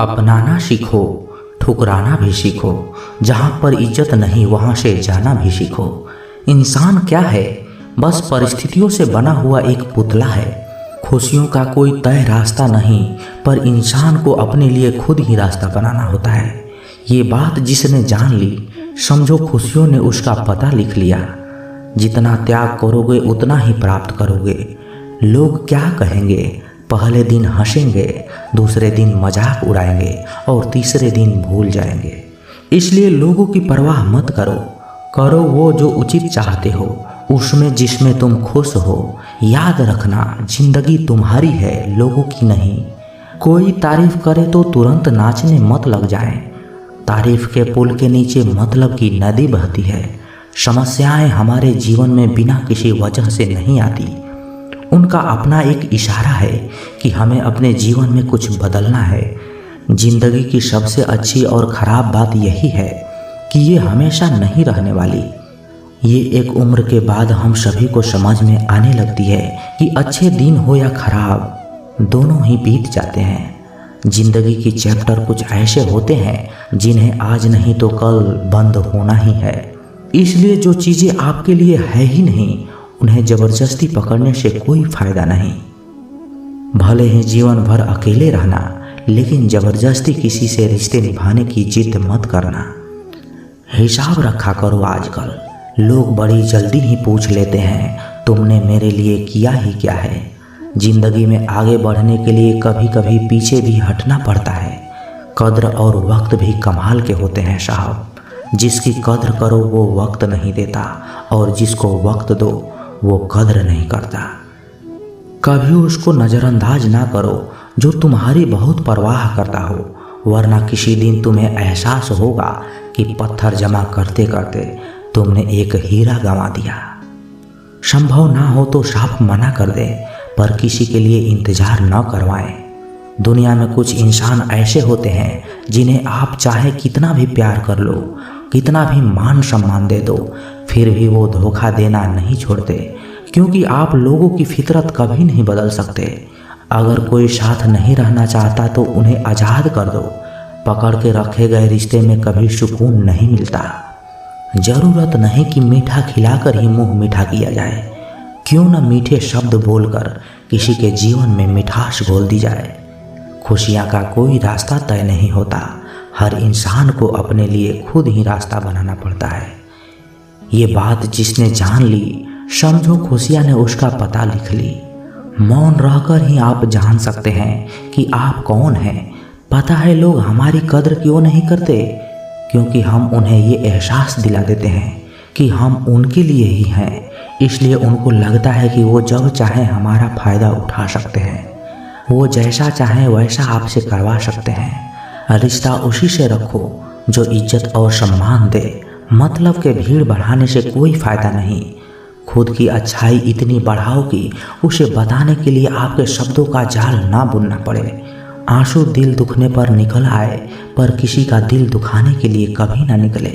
अपनाना सीखो, ठुकराना भी सीखो। जहाँ पर इज्जत नहीं वहाँ से जाना भी सीखो। इंसान क्या है? बस परिस्थितियों से बना हुआ एक पुतला है। खुशियों का कोई तय रास्ता नहीं, पर इंसान को अपने लिए खुद ही रास्ता बनाना होता है। ये बात जिसने जान ली, समझो खुशियों ने उसका पता लिख लिया। जितना त्याग करोगे उतना ही प्राप्त करोगे। लोग क्या कहेंगे? पहले दिन हंसेंगे, दूसरे दिन मजाक उड़ाएंगे और तीसरे दिन भूल जाएंगे। इसलिए लोगों की परवाह मत करो। करो वो जो उचित चाहते हो, उसमें जिसमें तुम खुश हो। याद रखना, जिंदगी तुम्हारी है, लोगों की नहीं। कोई तारीफ करे तो तुरंत नाचने मत लग जाएं। तारीफ के पुल के नीचे मतलब की नदी बहती है। समस्याएं हमारे जीवन में बिना किसी वजह से नहीं आती। उनका अपना एक इशारा है कि हमें अपने जीवन में कुछ बदलना है। जिंदगी की सबसे अच्छी और ख़राब बात यही है कि ये हमेशा नहीं रहने वाली। ये एक उम्र के बाद हम सभी को समझ में आने लगती है कि अच्छे दिन हो या खराब, दोनों ही बीत जाते हैं। जिंदगी की चैप्टर कुछ ऐसे होते हैं जिन्हें आज नहीं तो कल बंद होना ही है। इसलिए जो चीज़ें आपके लिए है ही नहीं, उन्हें जबरदस्ती पकड़ने से कोई फायदा नहीं। भले ही जीवन भर अकेले रहना, लेकिन जबरदस्ती किसी से रिश्ते निभाने की जिद मत करना। हिसाब रखा करो। आजकल लोग बड़ी जल्दी ही पूछ लेते हैं, तुमने मेरे लिए किया ही क्या है। जिंदगी में आगे बढ़ने के लिए कभी कभी पीछे भी हटना पड़ता है। कद्र और वक्त भी कमाल के होते हैं साहब। जिसकी कद्र करो वो वक्त नहीं देता, और जिसको वक्त दो वो कद्र नहीं करता। कभी उसको नज़रअंदाज ना करो जो तुम्हारी बहुत परवाह करता हो, वरना किसी दिन तुम्हें एहसास होगा कि पत्थर जमा करते करते तुमने एक हीरा गंवा दिया। संभव ना हो तो साफ मना कर दे, पर किसी के लिए इंतजार न करवाएं। दुनिया में कुछ इंसान ऐसे होते हैं जिन्हें आप चाहे कितना भी प्यार कर लो, कितना भी मान सम्मान दे दो, फिर भी वो धोखा देना नहीं छोड़ते। क्योंकि आप लोगों की फितरत कभी नहीं बदल सकते। अगर कोई साथ नहीं रहना चाहता तो उन्हें आज़ाद कर दो। पकड़ के रखे गए रिश्ते में कभी सुकून नहीं मिलता। जरूरत नहीं कि मीठा खिलाकर ही मुंह मीठा किया जाए। क्यों न मीठे शब्द बोलकर किसी के जीवन में मिठास घोल दी जाए। खुशियाँ का कोई रास्ता तय नहीं होता। हर इंसान को अपने लिए खुद ही रास्ता बनाना पड़ता है। ये बात जिसने जान ली, समझो खुशियाँ ने उसका पता लिख ली। मौन रहकर ही आप जान सकते हैं कि आप कौन हैं। पता है लोग हमारी कद्र क्यों नहीं करते? क्योंकि हम उन्हें ये एहसास दिला देते हैं कि हम उनके लिए ही हैं। इसलिए उनको लगता है कि वो जब चाहे हमारा फ़ायदा उठा सकते हैं। वो जैसा चाहे वैसा आपसे करवा सकते हैं। रिश्ता उसी से रखो जो इज्जत और सम्मान दे। मतलब के भीड़ बढ़ाने से कोई फ़ायदा नहीं। खुद की अच्छाई इतनी बढ़ाओ कि उसे बताने के लिए आपके शब्दों का जाल ना बुनना पड़े। आंसू दिल दुखने पर निकल आए, पर किसी का दिल दुखाने के लिए कभी ना निकले।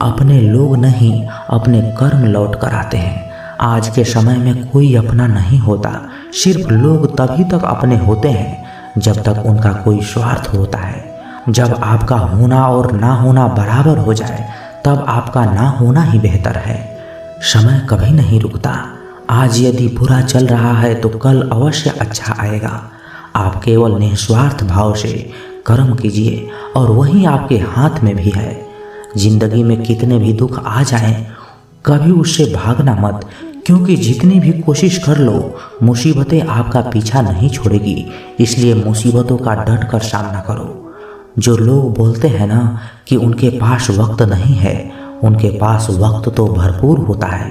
अपने लोग नहीं, अपने कर्म लौट कर आते हैं। आज के समय में कोई अपना नहीं होता। सिर्फ लोग तभी तक अपने होते हैं जब तक उनका कोई स्वार्थ होता है। जब आपका होना और ना होना बराबर हो जाए, तब आपका ना होना ही बेहतर है। समय कभी नहीं रुकता। आज यदि बुरा चल रहा है तो कल अवश्य अच्छा आएगा। आप केवल निस्वार्थ भाव से कर्म कीजिए और वही आपके हाथ में भी है। जिंदगी में कितने भी दुख आ जाएं, कभी उससे भागना मत, क्योंकि जितनी भी कोशिश कर लो, मुसीबतें आपका पीछा नहीं छोड़ेगी। इसलिए मुसीबतों का डट कर सामना करो। जो लोग बोलते हैं ना कि उनके पास वक्त नहीं है, उनके पास वक्त तो भरपूर होता है,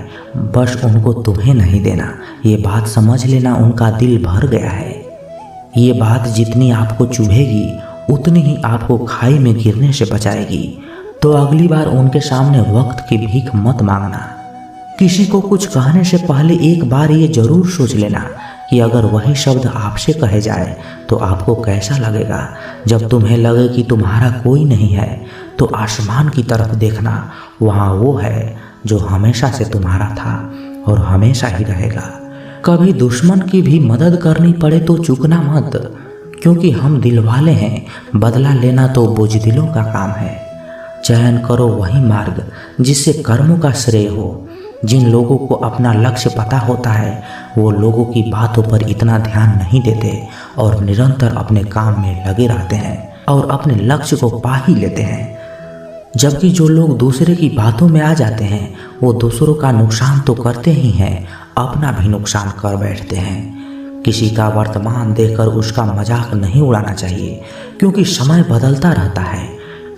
बस उनको तुम्हें नहीं देना। ये बात समझ लेना, उनका दिल भर गया है। ये बात जितनी आपको चुभेगी उतनी ही आपको खाई में गिरने से बचाएगी। तो अगली बार उनके सामने वक्त की भीख मत मांगना। किसी को कुछ कहने से पहले एक बार ये जरूर सोच लेना कि अगर वही शब्द आपसे कहे जाए तो आपको कैसा लगेगा। जब तुम्हें लगे कि तुम्हारा कोई नहीं है तो आसमान की तरफ देखना, वहाँ वो है जो हमेशा से तुम्हारा था और हमेशा ही रहेगा। कभी दुश्मन की भी मदद करनी पड़े तो चूकना मत, क्योंकि हम दिल वाले हैं, बदला लेना तो बुज़दिलों का काम है। चयन करो वही मार्ग जिससे कर्मों का श्रेय हो। जिन लोगों को अपना लक्ष्य पता होता है वो लोगों की बातों पर इतना ध्यान नहीं देते और निरंतर अपने काम में लगे रहते हैं और अपने लक्ष्य को पा ही लेते हैं। जबकि जो लोग दूसरे की बातों में आ जाते हैं वो दूसरों का नुकसान तो करते ही हैं, अपना भी नुकसान कर बैठते हैं। किसी का वर्तमान देखकर उसका मजाक नहीं उड़ाना चाहिए, क्योंकि समय बदलता रहता है।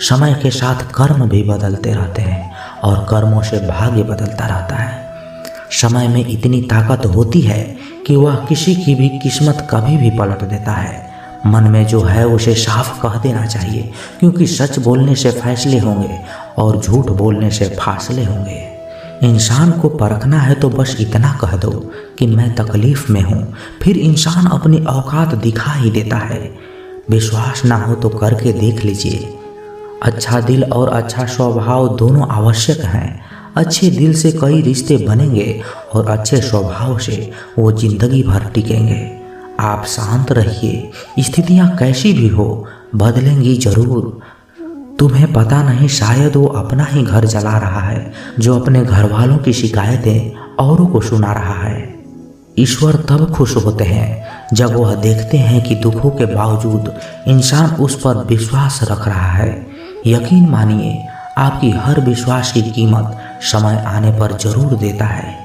समय के साथ कर्म भी बदलते रहते हैं और कर्मों से भाग्य बदलता रहता है। समय में इतनी ताकत होती है कि वह किसी की भी किस्मत कभी भी पलट देता है। मन में जो है उसे साफ कह देना चाहिए, क्योंकि सच बोलने से फैसले होंगे और झूठ बोलने से फासले होंगे। इंसान को परखना है तो बस इतना कह दो कि मैं तकलीफ में हूँ, फिर इंसान अपनी औकात दिखा ही देता है। विश्वास ना हो तो करके देख लीजिए। अच्छा दिल और अच्छा स्वभाव दोनों आवश्यक हैं। अच्छे दिल से कई रिश्ते बनेंगे और अच्छे स्वभाव से वो जिंदगी भर टिकेंगे। आप शांत रहिए, स्थितियाँ कैसी भी हो बदलेंगी जरूर। तुम्हें पता नहीं, शायद वो अपना ही घर जला रहा है जो अपने घर वालों की शिकायतें औरों को सुना रहा है। ईश्वर तब खुश होते हैं जब वह देखते हैं कि दुखों के बावजूद इंसान उस पर विश्वास रख रहा है। यकीन मानिए, आपकी हर विश्वास की कीमत समय आने पर जरूर देता है।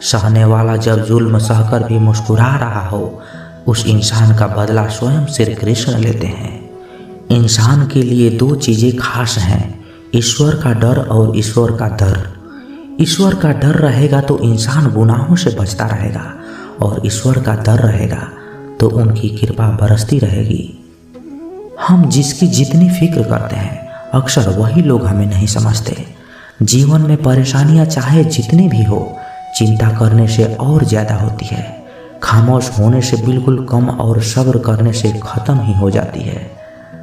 सहने वाला जब जुल्म सहकर भी मुस्कुरा रहा हो, उस इंसान का बदला स्वयं श्री कृष्ण लेते हैं। इंसान के लिए दो चीज़ें खास हैं, ईश्वर का डर और ईश्वर का दर। ईश्वर का डर रहेगा तो इंसान गुनाहों से बचता रहेगा और ईश्वर का डर रहेगा तो उनकी कृपा बरसती रहेगी। हम जिसकी जितनी फिक्र करते हैं अक्सर वही लोग हमें नहीं समझते। जीवन में परेशानियां चाहे जितनी भी हो, चिंता करने से और ज़्यादा होती है। खामोश होने से बिल्कुल कम और सब्र करने से ख़त्म ही हो जाती है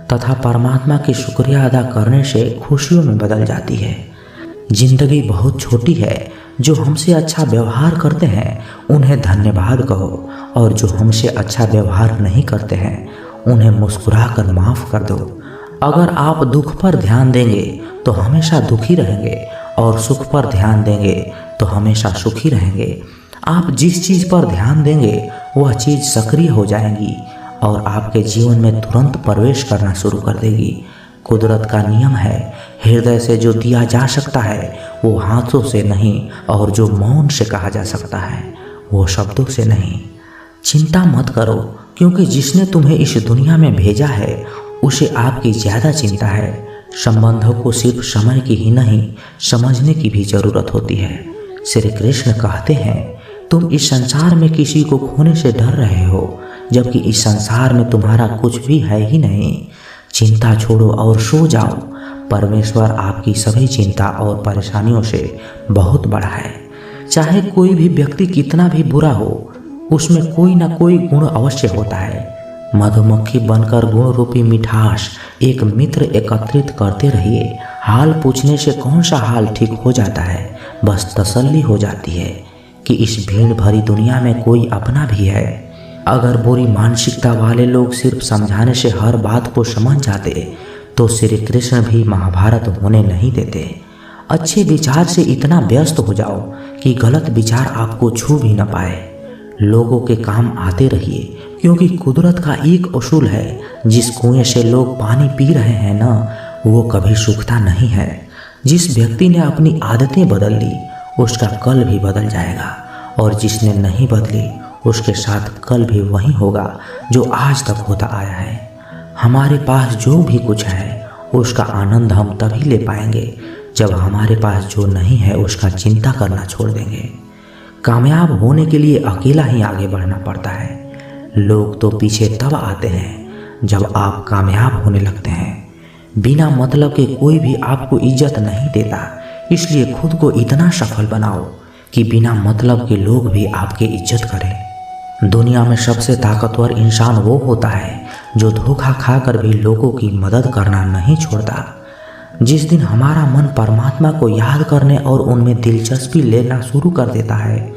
तथा परमात्मा की शुक्रिया अदा करने से खुशियों में बदल जाती है। जिंदगी बहुत छोटी है। जो हमसे अच्छा व्यवहार करते हैं उन्हें धन्यवाद कहो और जो हमसे अच्छा व्यवहार नहीं करते हैं उन्हें मुस्कुरा कर माफ़ कर दो। अगर आप दुख पर ध्यान देंगे तो हमेशा दुखी रहेंगे और सुख पर ध्यान देंगे तो हमेशा सुखी रहेंगे। आप जिस चीज़ पर ध्यान देंगे वह चीज़ सक्रिय हो जाएगी और आपके जीवन में तुरंत प्रवेश करना शुरू कर देगी। कुदरत का नियम है, हृदय से जो दिया जा सकता है वो हाथों से नहीं, और जो मौन से कहा जा सकता है वो शब्दों से नहीं। चिंता मत करो, क्योंकि जिसने तुम्हें इस दुनिया में भेजा है उसे आपकी ज़्यादा चिंता है। संबंधों को सिर्फ समय की ही नहीं, समझने की भी ज़रूरत होती है। श्री कृष्ण कहते हैं, तुम इस संसार में किसी को खोने से डर रहे हो, जबकि इस संसार में तुम्हारा कुछ भी है ही नहीं। चिंता छोड़ो और सो जाओ। परमेश्वर आपकी सभी चिंता और परेशानियों से बहुत बड़ा है। चाहे कोई भी व्यक्ति कितना भी बुरा हो, उसमें कोई ना कोई गुण अवश्य होता है। मधुमक्खी बनकर गुण रूपी मिठास एक मित्र एकत्रित करते रहिए। हाल पूछने से कौन सा हाल ठीक हो जाता है, बस तसल्ली हो जाती है कि इस भीड़ भरी दुनिया में कोई अपना भी है। अगर बुरी मानसिकता वाले लोग सिर्फ समझाने से हर बात को समझ जाते तो श्री कृष्ण भी महाभारत होने नहीं देते। अच्छे विचार से इतना व्यस्त हो जाओ कि गलत विचार आपको छू भी न पाए। लोगों के काम आते रहिए, क्योंकि कुदरत का एक उसूल है, जिस कुएं से लोग पानी पी रहे हैं ना, वो कभी सूखता नहीं है। जिस व्यक्ति ने अपनी आदतें बदल ली उसका कल भी बदल जाएगा, और जिसने नहीं बदली उसके साथ कल भी वही होगा जो आज तक होता आया है। हमारे पास जो भी कुछ है उसका आनंद हम तभी ले पाएंगे जब हमारे पास जो नहीं है उसका चिंता करना छोड़ देंगे। कामयाब होने के लिए अकेला ही आगे बढ़ना पड़ता है। लोग तो पीछे तब आते हैं जब आप कामयाब होने लगते हैं। बिना मतलब के कोई भी आपको इज्जत नहीं देता, इसलिए खुद को इतना सफल बनाओ कि बिना मतलब के लोग भी आपकी इज्जत करें। दुनिया में सबसे ताकतवर इंसान वो होता है जो धोखा खाकर भी लोगों की मदद करना नहीं छोड़ता। जिस दिन हमारा मन परमात्मा को याद करने और उनमें दिलचस्पी लेना शुरू कर देता है,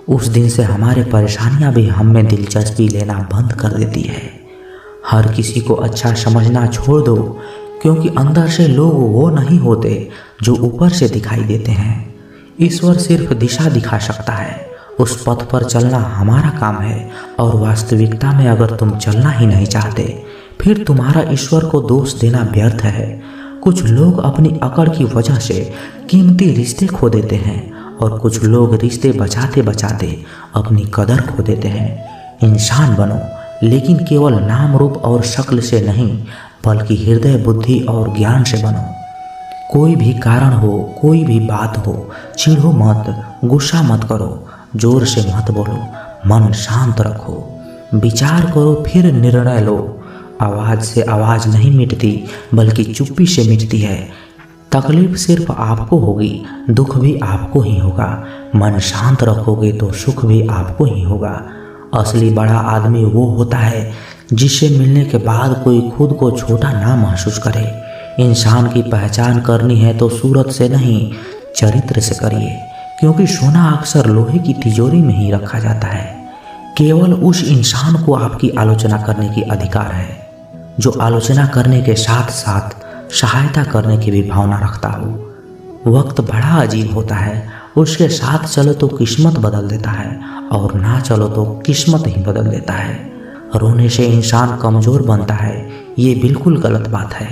उस दिन से हमारे परेशानियां भी हम में दिलचस्पी लेना बंद कर देती है। हर किसी को अच्छा समझना छोड़ दो, क्योंकि अंदर से लोग वो नहीं होते जो ऊपर से दिखाई देते हैं। ईश्वर सिर्फ दिशा दिखा सकता है, उस पथ पर चलना हमारा काम है। और वास्तविकता में अगर तुम चलना ही नहीं चाहते, फिर तुम्हारा ईश्वर को दोष देना व्यर्थ है। कुछ लोग अपनी अकड़ की वजह से कीमती रिश्ते खो देते हैं, और कुछ लोग रिश्ते बचाते बचाते अपनी कदर खो देते हैं। इंसान बनो, लेकिन केवल नाम रूप और शक्ल से नहीं, बल्कि हृदय, बुद्धि और ज्ञान से बनो। कोई भी कारण हो, कोई भी बात हो, चिढ़ो मत, गुस्सा मत करो, जोर से मत बोलो, मन शांत रखो, विचार करो, फिर निर्णय लो। आवाज़ से आवाज़ नहीं मिटती, बल्कि चुप्पी से मिटती है। तकलीफ सिर्फ आपको होगी, दुख भी आपको ही होगा। मन शांत रखोगे तो सुख भी आपको ही होगा। असली बड़ा आदमी वो होता है जिससे मिलने के बाद कोई खुद को छोटा ना महसूस करे। इंसान की पहचान करनी है तो सूरत से नहीं, चरित्र से करिए, क्योंकि सोना अक्सर लोहे की तिजोरी में ही रखा जाता है। केवल उस इंसान को आपकी आलोचना करने की अधिकार है जो आलोचना करने के साथ साथ सहायता करने की भी भावना रखता हो। वक्त बड़ा अजीब होता है, उसके साथ चलो तो किस्मत बदल देता है, और ना चलो तो किस्मत ही बदल देता है। रोने से इंसान कमज़ोर बनता है, ये बिल्कुल गलत बात है,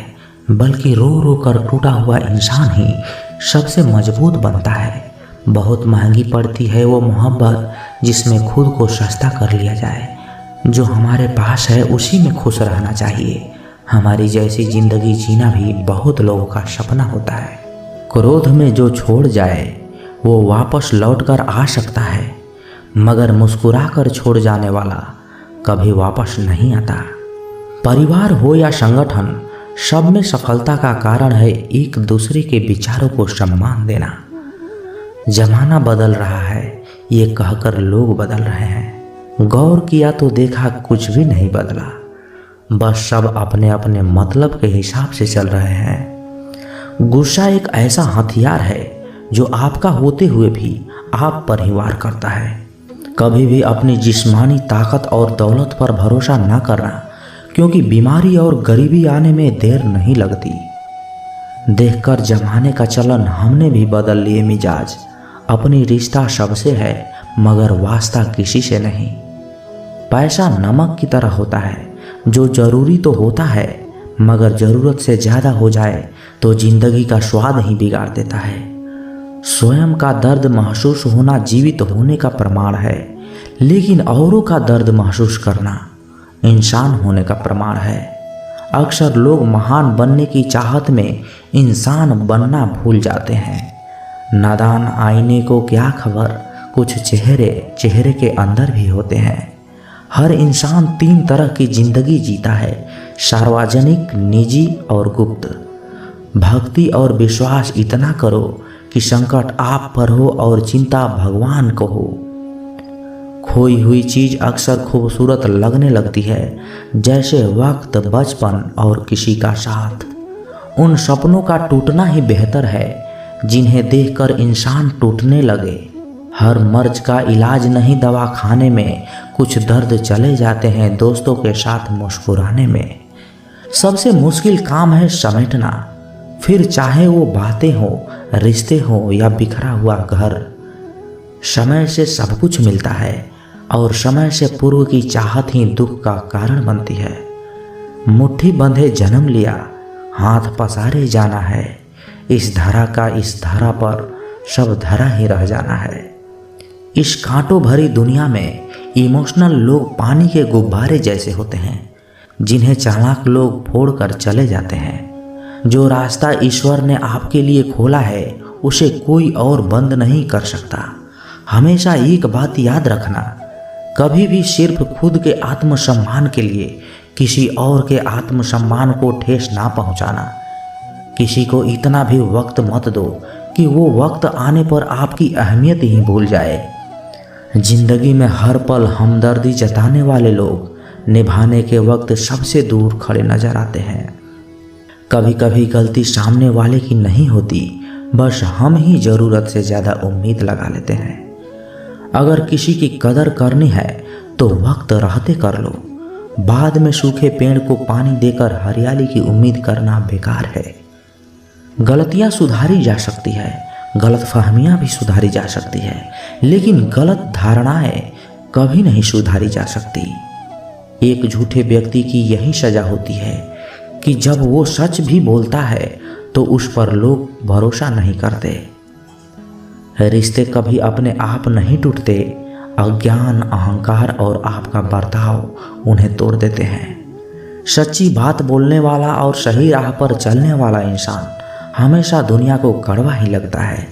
बल्कि रो रो कर टूटा हुआ इंसान ही सबसे मजबूत बनता है। बहुत महंगी पड़ती है वो मोहब्बत जिसमें खुद को सस्ता कर लिया जाए। जो हमारे पास है उसी में खुश रहना चाहिए। हमारी जैसी जिंदगी जीना भी बहुत लोगों का सपना होता है। क्रोध में जो छोड़ जाए वो वापस लौट कर आ सकता है, मगर मुस्कुरा कर छोड़ जाने वाला कभी वापस नहीं आता। परिवार हो या संगठन, सब में सफलता का कारण है एक दूसरे के विचारों को सम्मान देना। जमाना बदल रहा है, ये कहकर लोग बदल रहे हैं। गौर किया तो देखा कुछ भी नहीं बदला, बस सब अपने अपने मतलब के हिसाब से चल रहे हैं। गुस्सा एक ऐसा हथियार है जो आपका होते हुए भी आप पर ही वार करता है। कभी भी अपनी जिस्मानी ताकत और दौलत पर भरोसा ना करना, क्योंकि बीमारी और गरीबी आने में देर नहीं लगती। देखकर जमाने का चलन हमने भी बदल लिए मिजाज। अपनी रिश्ता सबसे है, मगर वास्ता किसी से नहीं। पैसा नमक की तरह होता है, जो जरूरी तो होता है, मगर ज़रूरत से ज़्यादा हो जाए तो जिंदगी का स्वाद ही बिगाड़ देता है। स्वयं का दर्द महसूस होना जीवित होने का प्रमाण है, लेकिन औरों का दर्द महसूस करना इंसान होने का प्रमाण है। अक्सर लोग महान बनने की चाहत में इंसान बनना भूल जाते हैं। नादान आईने को क्या खबर, कुछ चेहरे के अंदर भी होते हैं। हर इंसान 3 तरह की जिंदगी जीता है, सार्वजनिक, निजी और गुप्त। भक्ति और विश्वास इतना करो कि संकट आप पर हो और चिंता भगवान को हो। खोई हुई चीज अक्सर खूबसूरत लगने लगती है, जैसे वक्त, बचपन और किसी का साथ। उन सपनों का टूटना ही बेहतर है जिन्हें देखकर इंसान टूटने लगे। हर मर्ज का इलाज नहीं दवा खाने में, कुछ दर्द चले जाते हैं दोस्तों के साथ मुस्कुराने में। सबसे मुश्किल काम है समेटना, फिर चाहे वो बातें हो, रिश्ते हो या बिखरा हुआ घर। समय से सब कुछ मिलता है, और समय से पूर्व की चाहत ही दुख का कारण बनती है। मुट्ठी बंधे जन्म लिया, हाथ पसारे जाना है। इस धरा का इस धरा पर सब धरा ही रह जाना है। इस कांटों भरी दुनिया में इमोशनल लोग पानी के गुब्बारे जैसे होते हैं, जिन्हें चालाक लोग फोड़ कर चले जाते हैं। जो रास्ता ईश्वर ने आपके लिए खोला है, उसे कोई और बंद नहीं कर सकता। हमेशा एक बात याद रखना, कभी भी सिर्फ खुद के आत्मसम्मान के लिए किसी और के आत्मसम्मान को ठेस ना पहुंचाना। किसी को इतना भी वक्त मत दो कि वो वक्त आने पर आपकी अहमियत ही भूल जाए। जिंदगी में हर पल हमदर्दी जताने वाले लोग निभाने के वक्त सबसे दूर खड़े नजर आते हैं। कभी कभी गलती सामने वाले की नहीं होती, बस हम ही ज़रूरत से ज़्यादा उम्मीद लगा लेते हैं। अगर किसी की कदर करनी है तो वक्त रहते कर लो, बाद में सूखे पेड़ को पानी देकर हरियाली की उम्मीद करना बेकार है। गलतियां सुधारी जा सकती है, गलतफहमियां भी सुधारी जा सकती है, लेकिन गलत धारणाएं कभी नहीं सुधारी जा सकती। एक झूठे व्यक्ति की यही सजा होती है कि जब वो सच भी बोलता है तो उस पर लोग भरोसा नहीं करते। रिश्ते कभी अपने आप नहीं टूटते, अज्ञान, अहंकार और आपका बर्ताव उन्हें तोड़ देते हैं। सच्ची बात बोलने वाला और सही राह पर चलने वाला इंसान हमेशा दुनिया को कड़वा ही लगता है।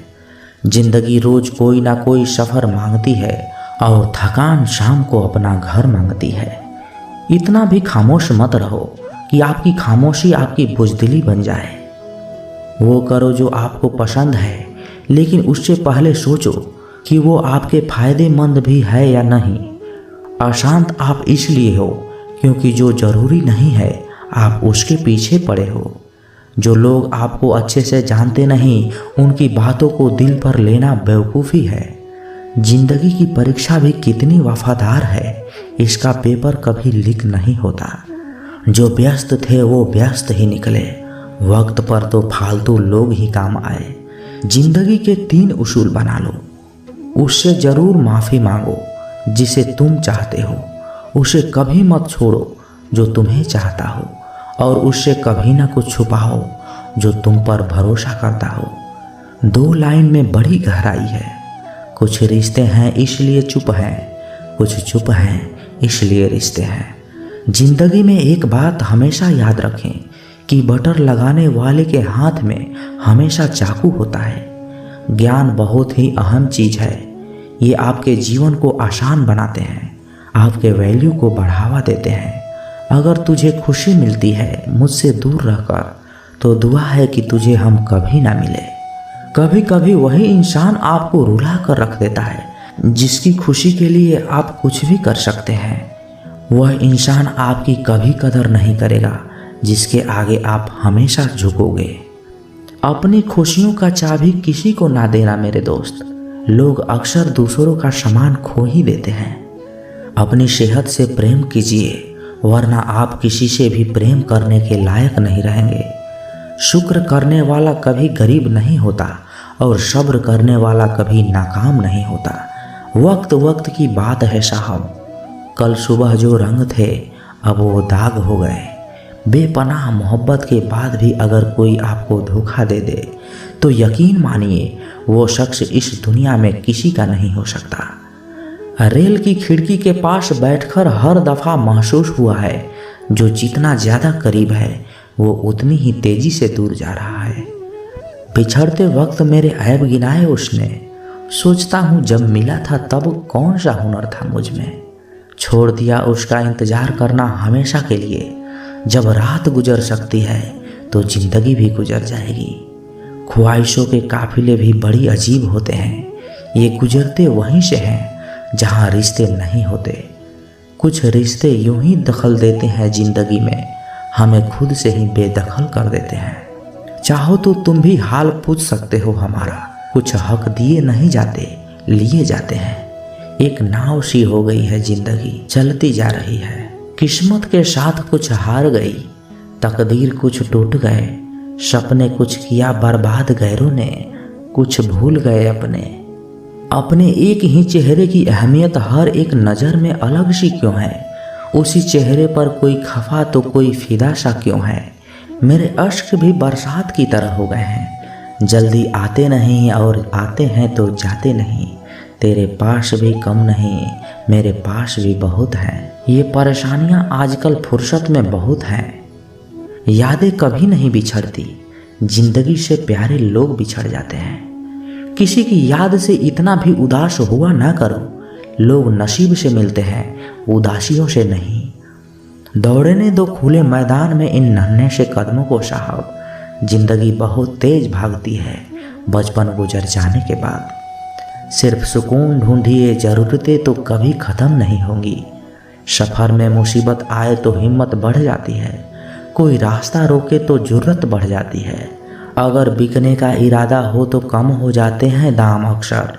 जिंदगी रोज कोई ना कोई सफ़र मांगती है और थकान शाम को अपना घर मांगती है। इतना भी खामोश मत रहो कि आपकी खामोशी आपकी बुज़दिली बन जाए। वो करो जो आपको पसंद है, लेकिन उससे पहले सोचो कि वो आपके फायदेमंद भी है या नहीं। अशांत आप इसलिए हो क्योंकि जो जरूरी नहीं है आप उसके पीछे पड़े हो। जो लोग आपको अच्छे से जानते नहीं, उनकी बातों को दिल पर लेना बेवकूफ़ी है। जिंदगी की परीक्षा भी कितनी वफादार है, इसका पेपर कभी लीक नहीं होता। जो व्यस्त थे वो व्यस्त ही निकले, वक्त पर तो फालतू लोग ही काम आए। जिंदगी के 3 उसूल बना लो। उससे ज़रूर माफ़ी मांगो जिसे तुम चाहते हो, उसे कभी मत छोड़ो जो तुम्हें चाहता हो, और उससे कभी ना कुछ छुपाओ जो तुम पर भरोसा करता हो। 2 लाइन में बड़ी गहराई है। कुछ रिश्ते हैं इसलिए चुप हैं, कुछ चुप हैं इसलिए रिश्ते हैं। जिंदगी में एक बात हमेशा याद रखें कि बटर लगाने वाले के हाथ में हमेशा चाकू होता है। ज्ञान बहुत ही अहम चीज़ है। ये आपके जीवन को आसान बनाते हैं, आपके वैल्यू को बढ़ावा देते हैं। अगर तुझे खुशी मिलती है मुझसे दूर रहकर, तो दुआ है कि तुझे हम कभी ना मिले। कभी कभी वही इंसान आपको रुला कर रख देता है जिसकी खुशी के लिए आप कुछ भी कर सकते हैं। वह इंसान आपकी कभी कदर नहीं करेगा जिसके आगे आप हमेशा झुकोगे। अपनी खुशियों का चाबी किसी को ना देना मेरे दोस्त। लोग अक्सर दूसरों का सामान खो ही देते हैं। अपनी सेहत से प्रेम कीजिए, वरना आप किसी से भी प्रेम करने के लायक नहीं रहेंगे। शुक्र करने वाला कभी गरीब नहीं होता और सब्र करने वाला कभी नाकाम नहीं होता। वक्त वक्त की बात है साहब। कल सुबह जो रंग थे अब वो दाग हो गए। बेपनाह मोहब्बत के बाद भी अगर कोई आपको धोखा दे दे तो यकीन मानिए वो शख्स इस दुनिया में किसी का नहीं हो सकता। रेल की खिड़की के पास बैठकर हर दफ़ा महसूस हुआ है जो जितना ज़्यादा करीब है वो उतनी ही तेज़ी से दूर जा रहा है। बिछड़ते वक्त मेरे ऐब गिनाए उसने। सोचता हूँ जब मिला था तब कौन सा हुनर था मुझ में। छोड़ दिया उसका इंतज़ार करना हमेशा के लिए। जब रात गुजर सकती है तो ज़िंदगी भी गुजर जाएगी। ख्वाहिशों के काफिले भी बड़ी अजीब होते हैं। ये गुजरते वहीं से हैं जहाँ रिश्ते नहीं होते। कुछ रिश्ते यूं ही दखल देते हैं ज़िंदगी में, हमें खुद से ही बेदखल कर देते हैं। चाहो तो तुम भी हाल पूछ सकते हो हमारा। कुछ हक दिए नहीं जाते, लिए जाते हैं। एक नाव सी हो गई है ज़िंदगी, चलती जा रही है। किस्मत के साथ कुछ हार गई, तकदीर कुछ टूट गए, सपने कुछ किया बर्बाद गैरों ने, कुछ भूल गए अपने एक ही चेहरे की अहमियत हर एक नज़र में अलग सी क्यों है। उसी चेहरे पर कोई खफा तो कोई फिदा सा क्यों है। मेरे अश्क भी बरसात की तरह हो गए हैं, जल्दी आते नहीं और आते हैं तो जाते नहीं। तेरे पास भी कम नहीं, मेरे पास भी बहुत हैं। ये परेशानियां आजकल फुर्सत में बहुत हैं। यादें कभी नहीं बिछड़ती, जिंदगी से प्यारे लोग बिछड़ जाते हैं। किसी की याद से इतना भी उदास हुआ ना करो। लोग नसीब से मिलते हैं, उदासियों से नहीं। दौड़ने दो खुले मैदान में इन नन्हे से कदमों को साहब। जिंदगी बहुत तेज भागती है बचपन गुजर जाने के बाद। सिर्फ सुकून ढूंढिए, ज़रूरतें तो कभी ख़त्म नहीं होंगी। सफ़र में मुसीबत आए तो हिम्मत बढ़ जाती है, कोई रास्ता रोके तो जुर्रत बढ़ जाती है। अगर बिकने का इरादा हो तो कम हो जाते हैं दाम अक्सर,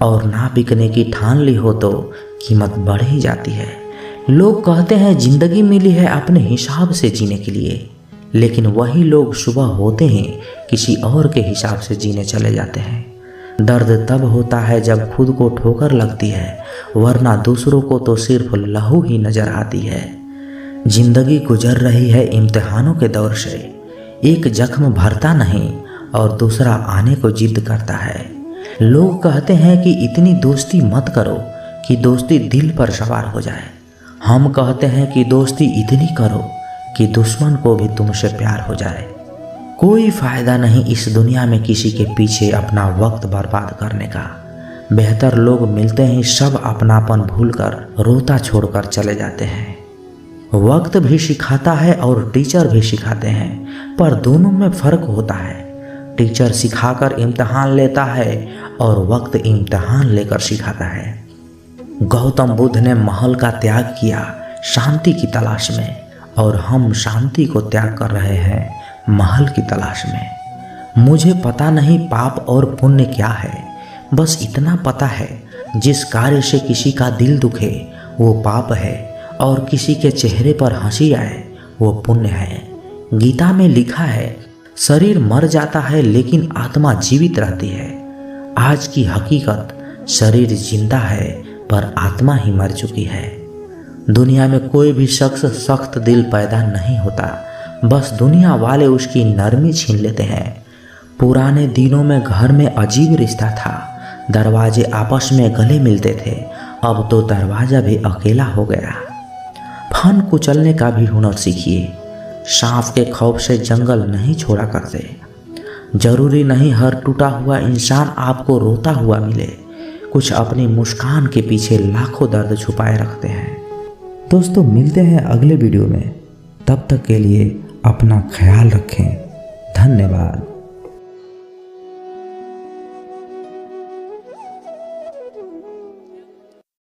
और ना बिकने की ठान ली हो तो कीमत बढ़ ही जाती है। लोग कहते हैं जिंदगी मिली है अपने हिसाब से जीने के लिए, लेकिन वही लोग सुबह होते हैं किसी और के हिसाब से जीने चले जाते हैं। दर्द तब होता है जब खुद को ठोकर लगती है, वरना दूसरों को तो सिर्फ लहू ही नजर आती है। जिंदगी गुजर रही है इम्तिहानों के दौर से, एक जख्म भरता नहीं और दूसरा आने को जिद करता है। लोग कहते हैं कि इतनी दोस्ती मत करो कि दोस्ती दिल पर सवार हो जाए। हम कहते हैं कि दोस्ती इतनी करो कि दुश्मन को भी तुमसे प्यार हो जाए। कोई फायदा नहीं इस दुनिया में किसी के पीछे अपना वक्त बर्बाद करने का। बेहतर लोग मिलते ही सब अपनापन भूलकर रोता छोड़कर चले जाते हैं। वक्त भी सिखाता है और टीचर भी सिखाते हैं, पर दोनों में फर्क होता है। टीचर सिखाकर इम्तिहान लेता है और वक्त इम्तिहान लेकर सिखाता है। गौतम बुद्ध ने महल का त्याग किया शांति की तलाश में, और हम शांति को त्याग कर रहे हैं महल की तलाश में। मुझे पता नहीं पाप और पुण्य क्या है, बस इतना पता है जिस कार्य से किसी का दिल दुखे वो पाप है, और किसी के चेहरे पर हंसी आए वो पुण्य है। गीता में लिखा है शरीर मर जाता है लेकिन आत्मा जीवित रहती है। आज की हकीकत शरीर जिंदा है पर आत्मा ही मर चुकी है। दुनिया में कोई भी शख्स सख्त दिल पैदा नहीं होता, बस दुनिया वाले उसकी नरमी छीन लेते हैं। पुराने दिनों में घर में अजीब रिश्ता था, दरवाजे आपस में गले मिलते थे। अब तो दरवाजा भी अकेला हो गया। फन कुचलने का भी हुनर सीखिए। सांप के खौफ से जंगल नहीं छोड़ा करते। जरूरी नहीं हर टूटा हुआ इंसान आपको रोता हुआ मिले। कुछ अपनी मुस्कान के पीछे लाखों दर्द छुपाए रखते हैं। दोस्तों मिलते हैं अगले वीडियो में, तब तक के लिए अपना ख्याल रखें। धन्यवाद।